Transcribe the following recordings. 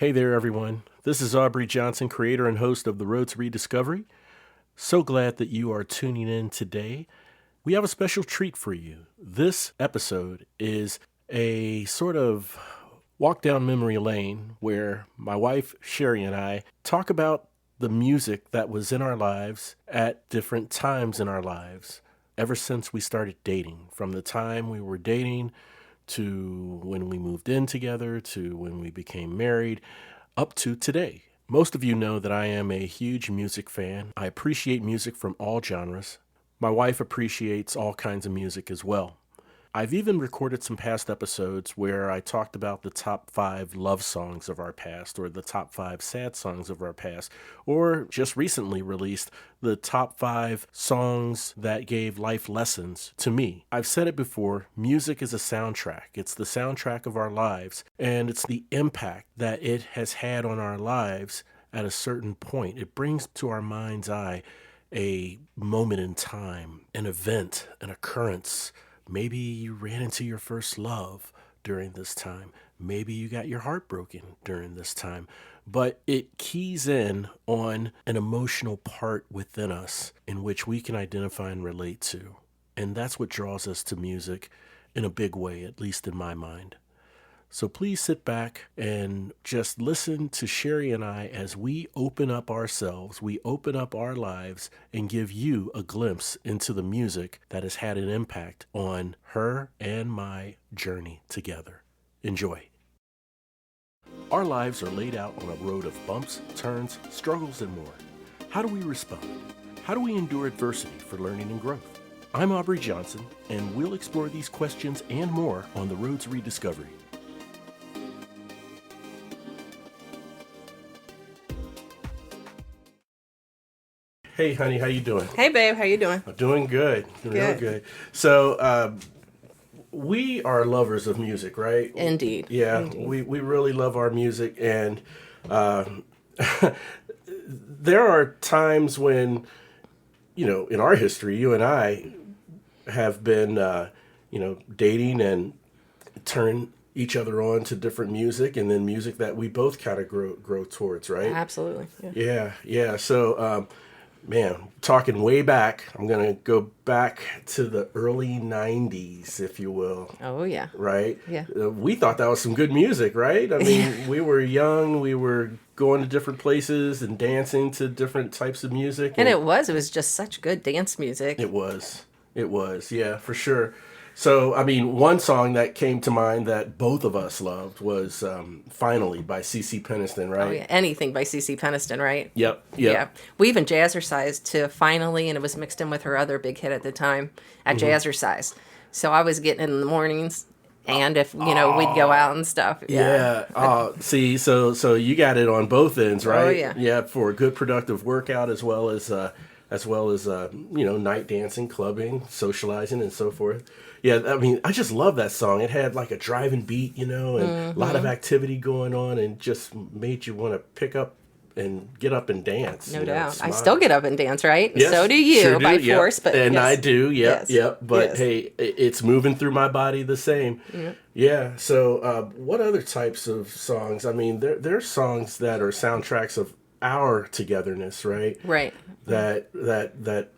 Hey there, everyone. This is Aubrey Johnson, creator and host of The Road to Rediscovery. So glad that you are tuning in today. We have a special treat for you. This episode is a sort of walk down memory lane where my wife, Sherry, and I talk about the music that was in our lives at different times in our lives, ever since we started dating, from the time we were dating to when we moved in together, to when we became married, up to today. Most of you know that I am a huge music fan. I appreciate music from all genres. My wife appreciates all kinds of music as well. I've even recorded some past episodes where I talked about the top 5 love songs of our past, or the top 5 sad songs of our past, or just recently released the top 5 songs that gave life lessons to me. I've said it before, music is a soundtrack. It's the soundtrack of our lives, and it's the impact that it has had on our lives at a certain point. It brings to our mind's eye a moment in time, an event, an occurrence. Maybe you ran into your first love during this time. Maybe you got your heart broken during this time. But it keys in on an emotional part within us in which we can identify and relate to. And that's what draws us to music in a big way, at least in my mind. So please sit back and just listen to Sherry and I as we open up ourselves, we open up our lives, and give you a glimpse into the music that has had an impact on her and my journey together. Enjoy. Our lives are laid out on a road of bumps, turns, struggles, and more. How do we respond? How do we endure adversity for learning and growth? I'm Aubrey Johnson, and we'll explore these questions and more on The Road to Rediscovery. Hey, honey, how you doing? Hey, babe, how you doing? I'm doing good. Real good. So, we are lovers of music, right? Indeed. Yeah, Indeed. we really love our music, and there are times when, in our history, you and I have been, dating and turn each other on to different music, and then music that we both kind of grow towards, right? Absolutely. Yeah. So, man, talking way back, I'm going to go back to the early 90s, if you will. Oh, yeah. Right? Yeah. We thought that was some good music, right? I mean, we were young, we were going to different places and dancing to different types of music. And it was just such good dance music. It was, yeah, for sure. So, I mean, one song that came to mind that both of us loved was Finally by C.C. Peniston, right? Oh, yeah. Anything by C.C. Peniston, right? Yep. Yeah. We even jazzercised to Finally, and it was mixed in with her other big hit at the time at Jazzercise. So I was getting it in the mornings, and if, we'd go out and stuff. Yeah. See, so you got it on both ends, right? Oh, yeah. Yeah, for a good productive workout as well as night dancing, clubbing, socializing, and so forth. Yeah, I mean, I just love that song. It had like a driving beat, and a lot of activity going on, and just made you want to pick up and get up and dance. No doubt. Smile. I still get up and dance, right? Yes, So do you, sure do. by Yep. force. But and yes. I do, yep. But Yes. hey, it's moving through my body the same. Yep. Yeah. So, what other types of songs? I mean, there's songs that are soundtracks of our togetherness, right? Right. That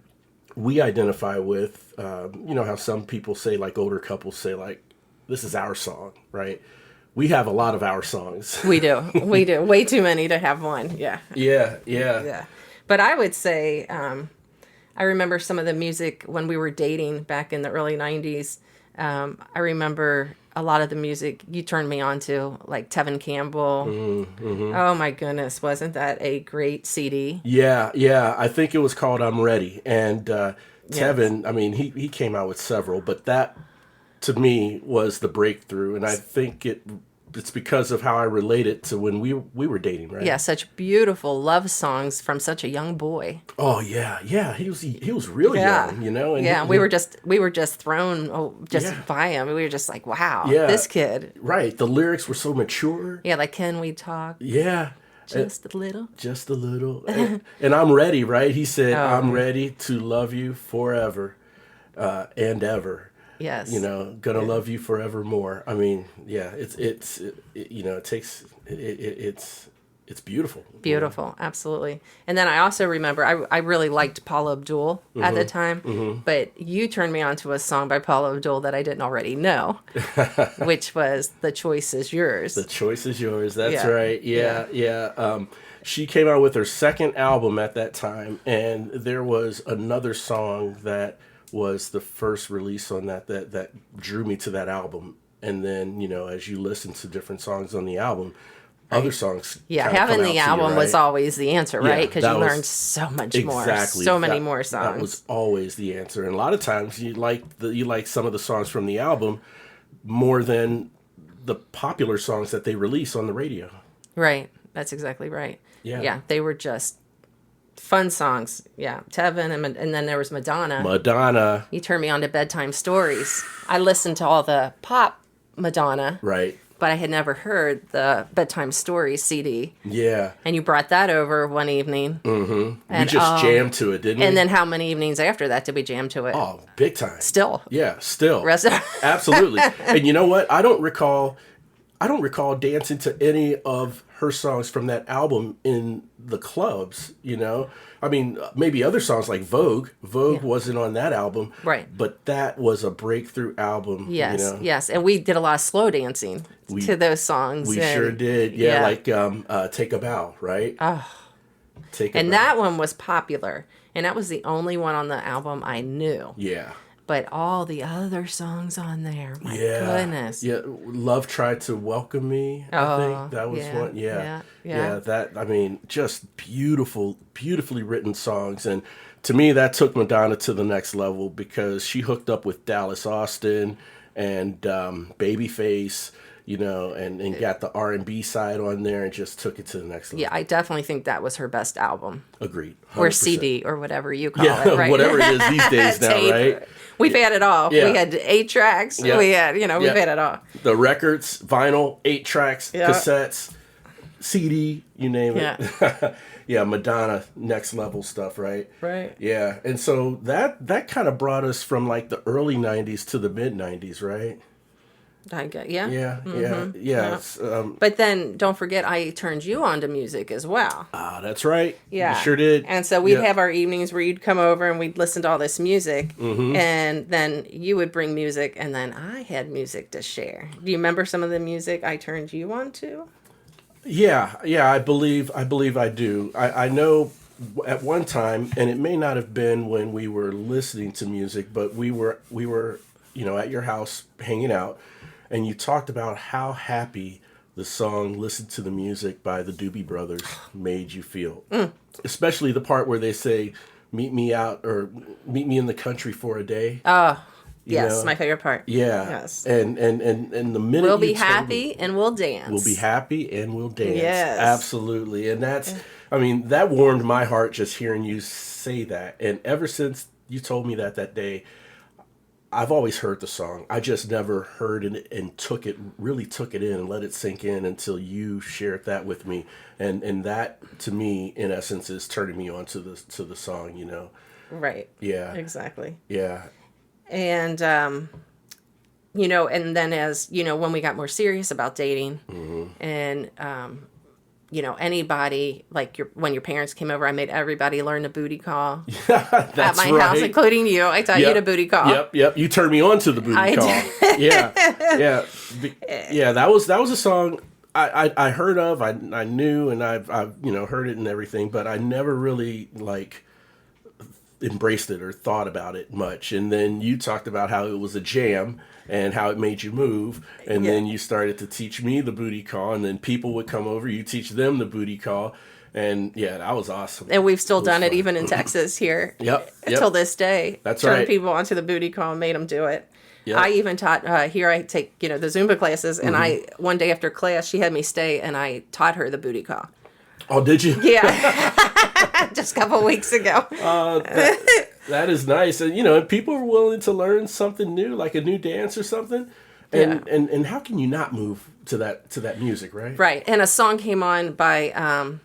we identify with. How some people say, like older couples say, like, this is our song, right? We have a lot of our songs. We do. Way too many to have one. Yeah. Yeah. But I would say, I remember some of the music when we were dating back in the early 90s. I remember a lot of the music you turned me on to, like Tevin Campbell. Mm-hmm. Oh my goodness, wasn't that a great CD? Yeah. I think it was called I'm Ready. And Tevin, I mean, he came out with several, but that, to me, was the breakthrough. And I think it's because of how I relate it to when we were dating, right? Yeah, such beautiful love songs from such a young boy. Oh yeah. He was really young, And yeah, we were just thrown by him. We were just like, wow, this kid. Right. The lyrics were so mature. Yeah, like, can we talk? Yeah. Just a little. Just a little. And I'm ready, right? He said, I'm ready to love you forever and ever. Yes. You know, gonna love you forevermore. I mean, yeah, it takes it's beautiful. You know? Beautiful, absolutely. And then I also remember I really liked Paula Abdul at the time, but you turned me on to a song by Paula Abdul that I didn't already know, which was "The Choice Is Yours." The choice is yours. That's Yeah. right. Yeah. She came out with her second album at that time, and there was another song that was the first release on that drew me to that album. And then, you know, as you listen to different songs on the album, other songs. Yeah, kinda having come the out to you, album was right? always the answer, Yeah, right? Because that you was- learned so much more, Exactly. so many That- more songs. That was always the answer. And a lot of times you like some of the songs from the album more than the popular songs that they release on the radio. Right. That's exactly right. Yeah. Yeah, they were just fun songs. Yeah, Tevin, and then there was Madonna. Madonna, You turned me on to bedtime stories. I listened to all the pop Madonna, right? but I had never heard the bedtime stories CD. Yeah. And you brought that over one evening. We And, just jammed to it, didn't we? And then how many evenings after that did we jam to it? Oh, big time. Still. Yeah, still. Rest of- Absolutely. And you know what? I don't recall dancing to any of her songs from that album in the clubs, you know? I mean, maybe other songs like Vogue. Vogue wasn't on that album. Right. But that was a breakthrough album. Yes, You know? yes. And we did a lot of slow dancing to those songs. We and, sure did. Yeah, like Take a Bow, right? Oh. Take a And Bow. that one was popular. And that was the only one on the album I knew. Yeah. But all the other songs on there, my Yeah. goodness. Yeah. Love Tried to Welcome Me, I think. That was yeah, one. yeah. Yeah. That, I mean, just beautifully written songs. And to me, that took Madonna to the next level because she hooked up with Dallas Austin and Babyface, you know, and got the R&B side on there and just took it to the next level. Yeah, I definitely think that was her best album. Agreed. 100%. Or CD, or whatever you call Yeah, it, right? whatever it is these days now, Tape. right? We've had it all. Yeah. We had 8 tracks. Yeah. We had, we've Yeah. had it all. The records, vinyl, 8 tracks, Yeah. cassettes, CD, you name it. Yeah. Yeah, Madonna, next level stuff, right? Right. Yeah, and so that kind of brought us from like the early 90s to the mid 90s, right? I get, yeah. Yeah. But then don't forget, I turned you on to music as well. That's right. Yeah. You sure did. And so we'd Yeah. have our evenings where you'd come over and we'd listen to all this music. Mm-hmm. And then you would bring music, and then I had music to share. Do you remember some of the music I turned you on to? Yeah, I believe I do. I know at one time, and it may not have been when we were listening to music, but we were at your house hanging out, and you talked about how happy the song "Listen to the Music" by the Doobie Brothers made you feel. Especially the part where they say, meet me in the country for a day. Yes, know? my favorite part. Yeah. Yes. And the minute We'll be you told me- happy and we'll dance. We'll be happy and we'll dance. Yes. Absolutely. And that warmed my heart just hearing you say that. And ever since you told me that day, I've always heard the song. I just never heard it and really took it in and let it sink in until you shared that with me. And that to me, in essence, is turning me on to the song, you know. Right. Yeah. Exactly. Yeah. And, and then as, when we got more serious about dating and, anybody, like when your parents came over, I made everybody learn the booty call That's at my right. house, including you. I taught you the booty call. Yep. You turned me on to the booty I call. did. Yeah. Yeah. That was a song I heard of. I knew, and I've heard it and everything, but I never really like embraced it or thought about it much. And then you talked about how it was a jam and how it made you move. And then you started to teach me the booty call, and then people would come over, you teach them the booty call. And yeah, that was awesome. And we've still done it fun. even in Texas here. Yep. Until this day. That's Turned right. people onto the booty call and made them do it. Yep. I even taught, here I take, the Zumba classes, and one day after class, she had me stay, and I taught her the booty call. Oh, did you? Yeah. Just a couple weeks ago. That is nice. And, and people are willing to learn something new, like a new dance or something. And how can you not move to that music, right? Right. And a song came on by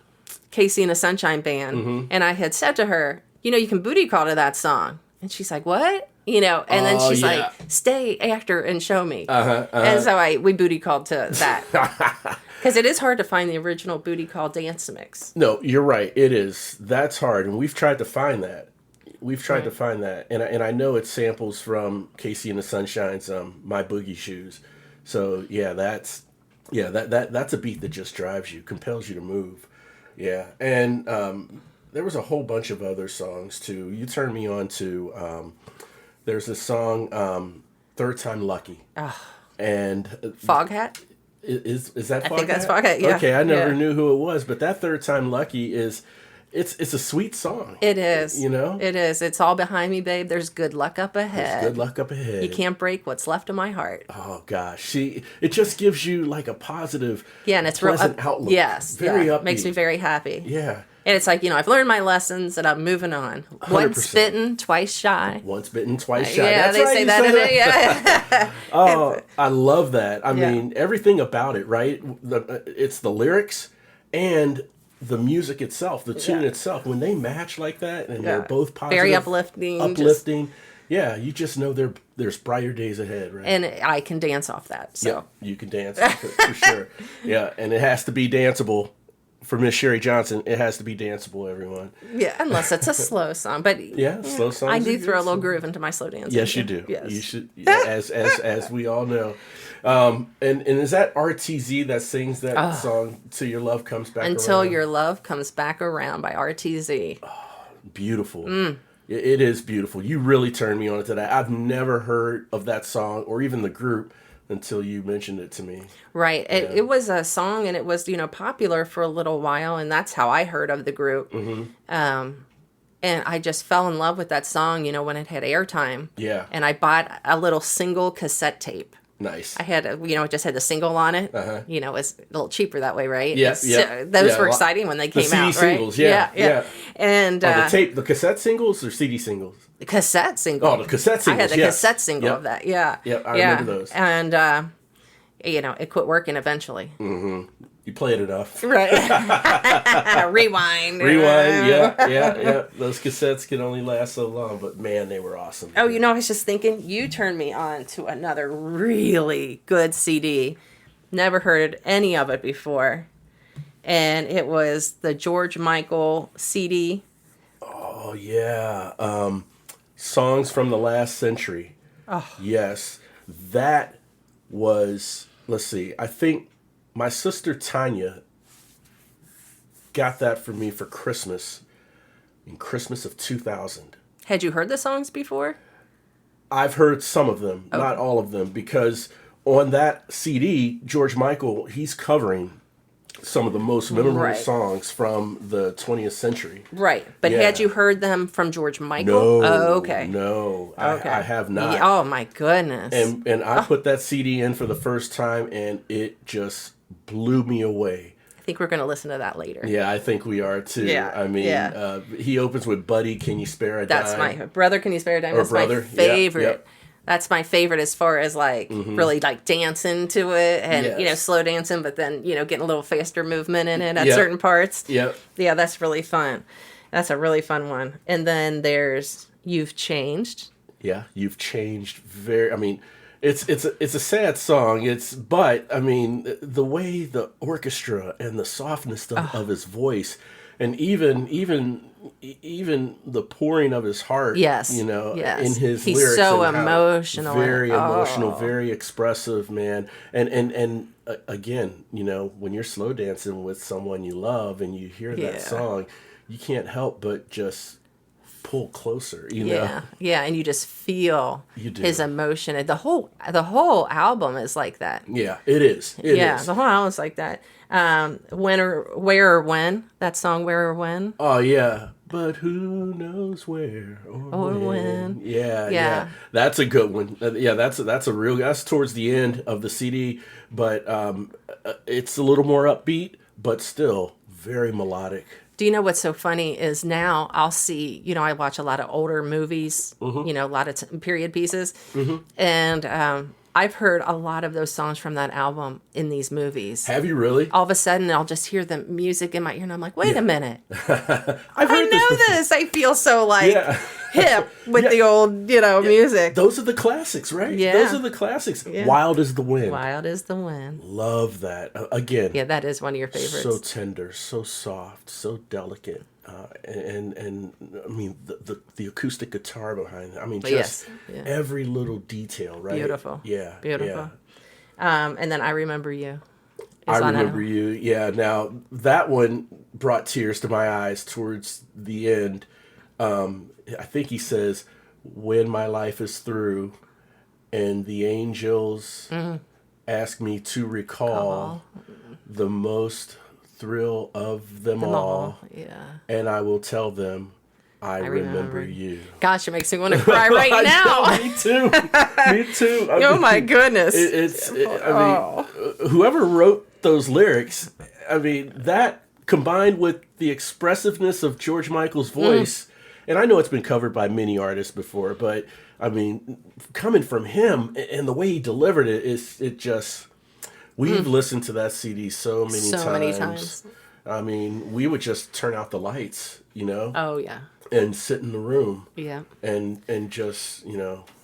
Casey and the Sunshine Band. And I had said to her, you can booty call to that song. And she's like, what? and then she's yeah. like, stay after and show me. And so we booty called to that. Because it is hard to find the original booty call dance mix. No, you're right. It is. That's hard. And we've tried to find that. And I know it samples from Casey and the Sunshine's My Boogie Shoes. So, yeah, that's a beat that just drives you, compels you to move. Yeah. And there was a whole bunch of other songs, too. You turned me on to, there's this song, Third Time Lucky. And Foghat? Is that Foghat? I think that's Foghat, yeah. Okay, I never knew who it was, but that Third Time Lucky is... It's a sweet song. It is. It is. It's all behind me, babe. There's good luck up ahead. There's good luck up ahead. You can't break what's left of my heart. Oh gosh, it just gives you like a positive, and it's pleasant outlook. Yes, very upbeat. Makes me very happy. Yeah, and it's like I've learned my lessons and I'm moving on. 100%. Once bitten, twice shy. Once bitten, twice shy. Yeah, That's they right, say that in it. Yeah. Oh, I love that. I mean, everything about it. Right, it's the lyrics and the music itself, the tune itself, when they match like that, and they're both positive, very uplifting. You just know there's brighter days ahead, right? And I can dance off that. So you can dance off it, for sure. Yeah, and it has to be danceable. For Miss Sherry Johnson, it has to be danceable, everyone. Yeah, unless it's a slow song. But slow songs. I do throw a little groove into my slow dance. Yes, you do. Yes. You should, as we all know. And is that RTZ that sings that song "Till Your Love Comes Back"? Until Your Love Comes Back Around by RTZ. Beautiful. It is beautiful. You really turned me on to that. I've never heard of that song or even the group until you mentioned it to me. Right. It was a song, and it was popular for a little while, and that's how I heard of the group. And I just fell in love with that song, when it had airtime. Yeah. And I bought a little single cassette tape. Nice. I had it just had the single on it. It's a little cheaper that way, right? Those were exciting when they came out, CD right? singles, yeah. And the cassette singles or CD singles? The cassette single. Oh, the cassette singles. I had the cassette single of that. Yeah. Yeah, I remember those. And it quit working eventually. You play it enough. Right. Rewind. Yeah. Those cassettes can only last so long, but man, they were awesome. Oh, I was just thinking, you turned me on to another really good CD. Never heard any of it before. And it was the George Michael CD. Oh, yeah. Songs from the Last Century. Oh. Yes. That was, let's see, I think my sister Tanya got that for me for Christmas in Christmas of 2000. Had you heard the songs before? I've heard some of them, not all of them, because on that CD, George Michael, he's covering some of the most memorable songs from the 20th century. Right. But had you heard them from George Michael? No. Oh, okay. No. Okay. I have not. Oh, my goodness. And I put that CD in for the first time, and it just blew me away. I think we're going to listen to that later. Yeah, I think we are, too. Yeah. I mean, he opens with Buddy, Can You Spare a Dime? That's my Brother, Can You Spare a Dime? That's Brother. My favorite. Yep. That's my favorite as far as really dancing to it and, slow dancing, but then, getting a little faster movement in it at certain parts. Yep. Yeah, that's really fun. That's a really fun one. And then there's You've Changed. Yeah, You've Changed it's a sad song. But the way the orchestra and the softness of his voice, and even the pouring of his heart, in his He's lyrics. So emotional. Very emotional, very expressive, man. And again, when you're slow dancing with someone you love and you hear that song, you can't help but just pull closer, Yeah, and you just feel his emotion. The whole album is like that. Yeah, it is. It is. The whole album's like that. Where or When, that song Where or When. Oh yeah, but who knows where or when. Yeah. That's a good one. That's towards the end of the CD, but it's a little more upbeat, but still very melodic. Do you know what's so funny is now I'll see, I watch a lot of older movies, a lot of period pieces, and I've heard a lot of those songs from that album in these movies. Have you really? All of a sudden, I'll just hear the music in my ear, and I'm like, wait a minute. I've heard I know this. I feel so like Yeah. hip with the old, music. Those are the classics, right? Yeah. Those are the classics. Yeah. Wild as the Wind. Wild as the Wind. Love that. Again. Yeah, that is one of your favorites. So tender, so soft, so delicate. And I mean, the acoustic guitar behind it. I mean, just every little detail, right? Beautiful. Yeah. Beautiful. Yeah. And then I Remember You. I Remember You. Yeah. Now, that one brought tears to my eyes towards the end. I think he says, when my life is through and the angels ask me to recall the most thrill of them all. Yeah. And I will tell them, I remember you. Gosh, it makes me want to cry right now. Me too. Me too. Oh my goodness. Whoever wrote those lyrics, I mean, that combined with the expressiveness of George Michael's voice, and I know it's been covered by many artists before, but I mean, coming from him and the way he delivered it, it just... We've listened to that CD so many times. I mean, we would just turn out the lights, Oh, yeah. and sit in the room. Yeah. And just,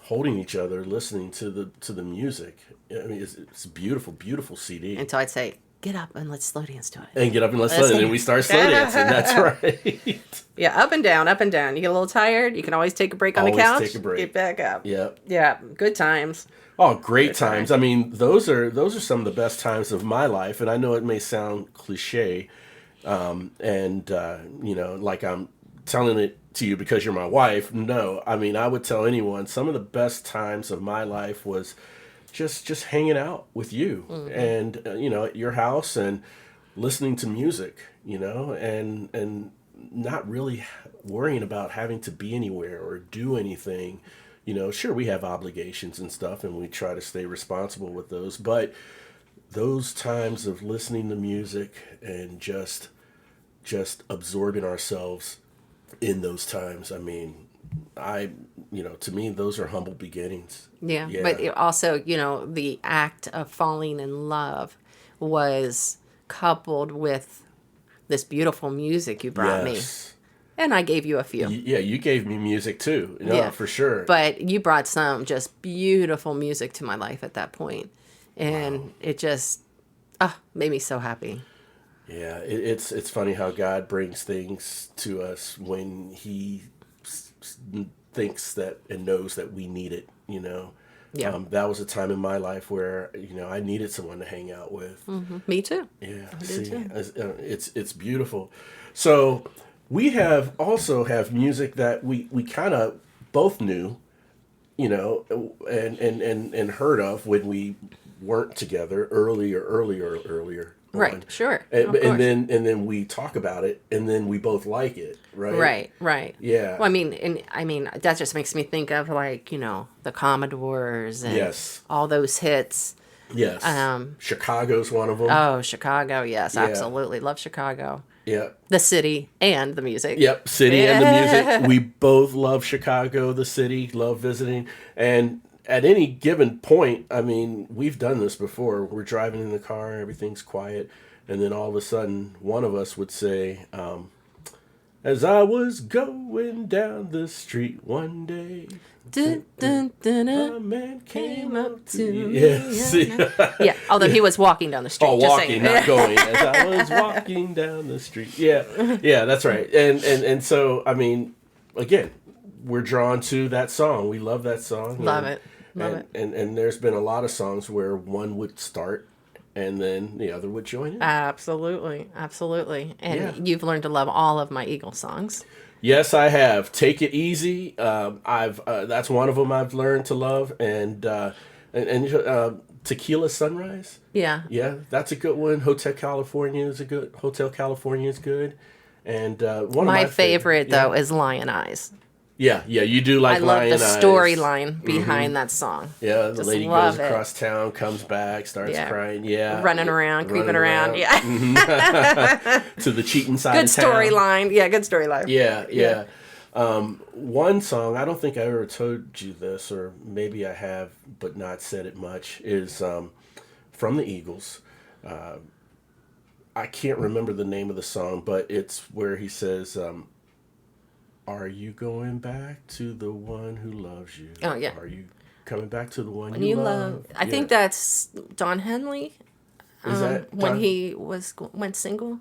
holding each other, listening to the music. I mean, it's a beautiful, beautiful CD. Until I'd say, get up and let's slow dance to it. And get up and let's slow dance. And we start slow dancing. That's right. Yeah, up and down, up and down. You get a little tired, you can always take a break on the couch. Take a break. Get back up. Yep. Yeah, good times. Oh, great times. I mean, those are some of the best times of my life, and I know it may sound cliche, like I'm telling it to you because you're my wife. No, I mean, I would tell anyone some of the best times of my life was just hanging out with you and at your house and listening to music, and not really worrying about having to be anywhere or do anything. Sure, we have obligations and stuff, and we try to stay responsible with those. But those times of listening to music and just absorbing ourselves in those times, I mean, to me, those are humble beginnings. Yeah. But also, the act of falling in love was coupled with this beautiful music you brought me. And I gave you a few. Yeah, you gave me music too. For sure. But you brought some just beautiful music to my life at that point. And it just made me so happy. Yeah, it's funny how God brings things to us when he thinks that and knows that we need it, Yeah. That was a time in my life where, I needed someone to hang out with. Mm-hmm. Me too. Yeah, I did too. It's beautiful. So... We also have music that we kind of both knew, and heard of when we weren't together earlier. Right, sure. And then we talk about it, and then we both like it, right? Right. Yeah. Well, I mean that just makes me think of the Commodores and all those hits. Yes. Chicago's one of them. Oh, Chicago, yes, Yeah. absolutely. Love Chicago. Yeah. The city and the music. Yep, city and the music. We both love Chicago, the city, love visiting. And at any given point, I mean, we've done this before. We're driving in the car, everything's quiet, and then all of a sudden, one of us would say, as I was going down the street one day, a man came up to me. Yeah, although he was walking down the street. Oh, walking, not going. As I was walking down the street. Yeah, that's right. And so, I mean, again, we're drawn to that song. We love that song. Love it. And there's been a lot of songs where one would start and then the other would join in. Absolutely. And you've learned to love all of my Eagles songs. Yes, I have. Take It Easy. That's one of them I've learned to love, and Tequila Sunrise. Yeah, that's a good one. Hotel California is good. And one of my favorite though is Lion Eyes. Yeah, you do like Lion Eyes. I love the storyline behind that song. Yeah, the lady goes across town, comes back, starts crying. Yeah, running around, creeping around. Yeah, to the cheating side. Good storyline. Yeah, good storyline. Yeah. One song, I don't think I ever told you this, or maybe I have, but not said it much, is from the Eagles. I can't remember the name of the song, but it's where he says, "Are you going back to the one who loves you? Oh, yeah. Are you coming back to the one When you you love?" love, I Yeah. think that's Don Henley. Is that When Don? he went single,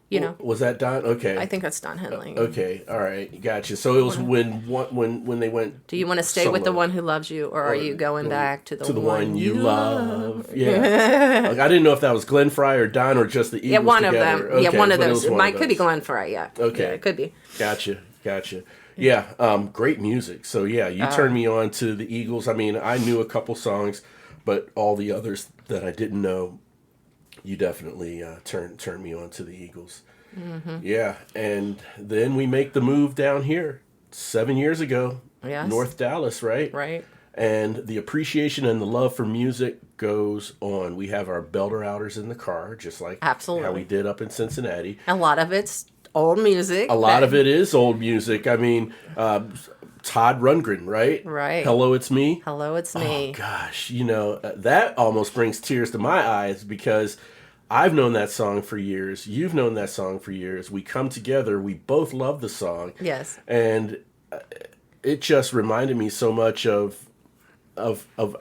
you know. Was that Don? Okay. I think that's Don Henley. Okay. All right. Gotcha. So it was when they went. Do you want to stay with the solo. one who loves you, or are you going back to the one you love? love? Yeah. Like, I didn't know if that was Glenn Fry or Don or just the Eagles Yeah, one together. of them. Yeah, Okay, one of but it those. was one Mike of could be those. Glenn Fry. Yeah. Okay. Yeah, it could be. Gotcha. Yeah, great music. So yeah, you turned me on to the Eagles. I mean, I knew a couple songs, but all the others that I didn't know, you definitely turned me on to the Eagles. Mm-hmm. Yeah, and then we make the move down here 7 years ago, Yes. North Dallas, right? Right. And the appreciation and the love for music goes on. We have our belter outers in the car, just like Absolutely. how we did up in Cincinnati. A lot of it's old music. A lot of it is old music. I mean, Todd Rundgren, right? Right. Hello, it's me. Hello, it's me. Oh, gosh, that almost brings tears to my eyes because I've known that song for years. You've known that song for years. We come together. We both love the song. Yes. And it just reminded me so much of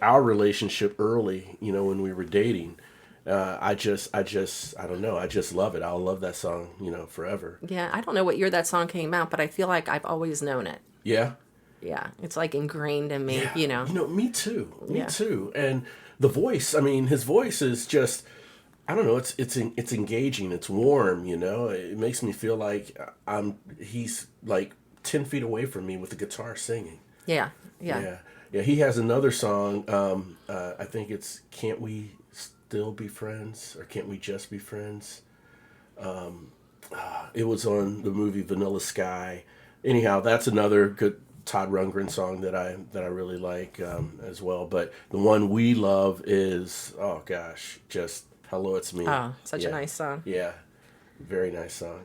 our relationship early, when we were dating. I don't know. I just love it. I'll love that song, forever. Yeah, I don't know what year that song came out, but I feel like I've always known it. Yeah. Yeah, it's like ingrained in me, Yeah. Me too. Me Yeah. too. And the voice, I mean, his voice is just, I don't know, it's engaging, it's warm, It makes me feel like he's like 10 feet away from me with the guitar singing. Yeah. Yeah, he has another song, I think it's Can't We Still Be Friends, or Can't We Just Be Friends? It was on the movie Vanilla Sky. Anyhow, that's another good Todd Rundgren song that I really like as well. But the one we love is, oh gosh, just Hello, It's Me. Oh, such a nice song. Yeah, very nice song.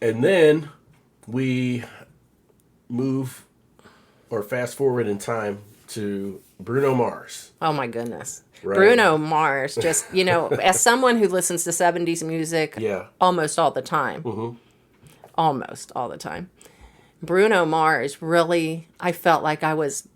And then we move or fast forward in time to Bruno Mars. Oh my goodness. Right. Bruno Mars, just, as someone who listens to 70s music almost all the time. Mm-hmm. Almost all the time. Bruno Mars, really, I felt like I was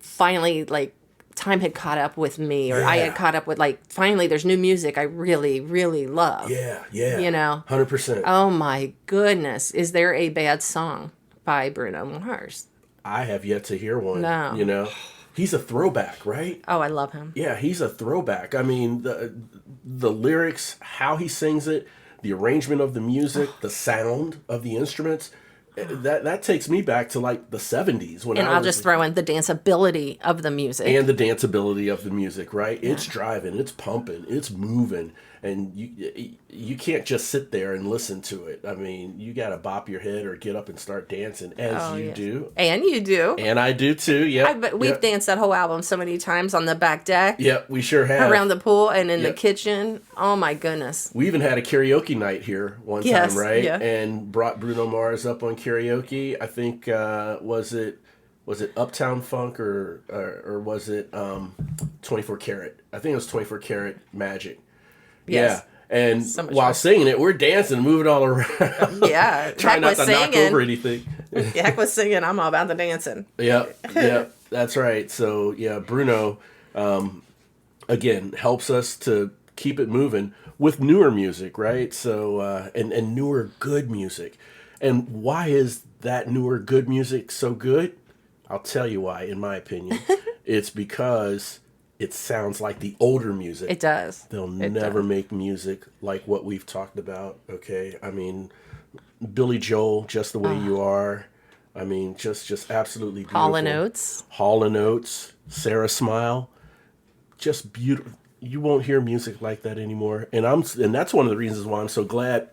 finally, like, time had caught up with me, or I had caught up with, like, finally there's new music I really, really love. Yeah. 100%. Oh my goodness. Is there a bad song by Bruno Mars? I have yet to hear one. No. He's a throwback, right? Oh, I love him. Yeah, he's a throwback. I mean, the lyrics, how he sings it, the arrangement of the music, the sound of the instruments, that takes me back to like the 70s when I'll just throw in the danceability of the music. And the danceability of the music, right? Yeah. It's driving, it's pumping, it's moving, and you can't just sit there and listen to it. I mean, you got to bop your head or get up and start dancing as you do. And you do. And I do too, yeah. We've danced that whole album so many times on the back deck. Yep, we sure have. Around the pool and in the kitchen. Oh my goodness. We even had a karaoke night here one time, right? Yeah. And brought Bruno Mars up on karaoke. I think, was it Uptown Funk or was it 24 Karat? I think it was 24 Karat Magic. Yes. Yeah. And while singing it, we're dancing, moving all around. Yeah. Trying not to knock over anything. Heck was singing. I'm all about the dancing. Yeah. That's right. So, yeah, Bruno, again, helps us to keep it moving with newer music, right? So, and newer good music. And why is that newer good music so good? I'll tell you why, in my opinion. It's because it sounds like the older music. It does. They'll never make music like what we've talked about, okay? I mean, Billy Joel, Just the Way You Are. I mean, just absolutely beautiful. Hall & Oates, Sarah Smile. Just beautiful. You won't hear music like that anymore. And that's one of the reasons why I'm so glad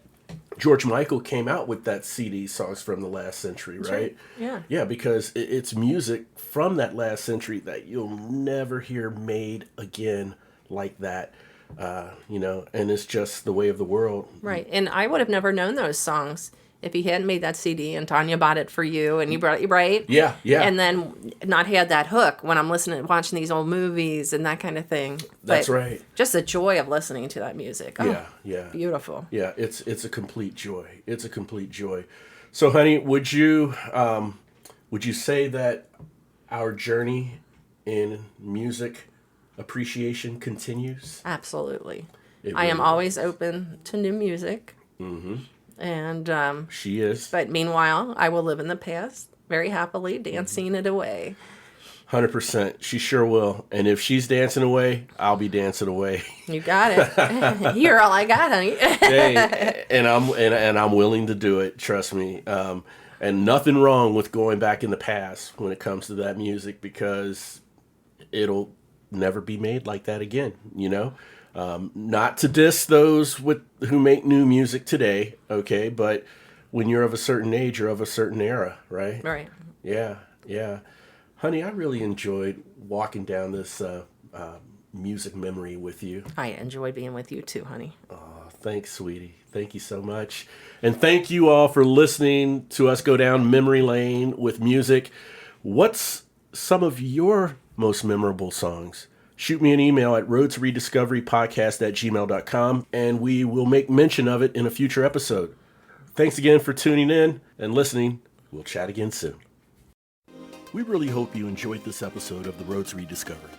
George Michael came out with that CD, Songs from the Last Century, right? Yeah. Yeah, because it's music from that last century that you'll never hear made again like that, and it's just the way of the world. Right. And I would have never known those songs if he hadn't made that CD and Tanya bought it for you and you brought it, right? Yeah, yeah. And then not had that hook when I'm watching these old movies and that kind of thing. That's But right. just the joy of listening to that music. Oh, Yeah. beautiful. Yeah, it's a complete joy. It's a complete joy. So, honey, would you say that our journey in music appreciation continues? Absolutely. It I am really always open to new music. Mm-hmm. And She is. but meanwhile, I will live in the past very happily, dancing it away. 100%. She sure will. And if she's dancing away, I'll be dancing away. You got it. You're all I got, honey. Hey, and I'm willing to do it. Trust me. And nothing wrong with going back in the past when it comes to that music, because it'll never be made like that again. You know, not to diss those who make new music today. Okay, but when you're of a certain age or of a certain era, right? Right. Yeah. Honey, I really enjoyed walking down this music memory with you. I enjoy being with you too, honey. Thanks, sweetie. Thank you so much. And thank you all for listening to us go down memory lane with music. What's some of your most memorable songs? Shoot me an email at roadsrediscoverypodcast@gmail.com, and we will make mention of it in a future episode. Thanks again for tuning in and listening. We'll chat again soon. We really hope you enjoyed this episode of the Roads Rediscovery.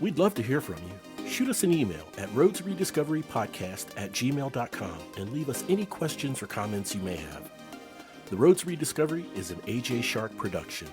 We'd love to hear from you. Shoot us an email at roadsrediscoverypodcast@gmail.com and leave us any questions or comments you may have. The Roads Rediscovery is an AJ Shark production.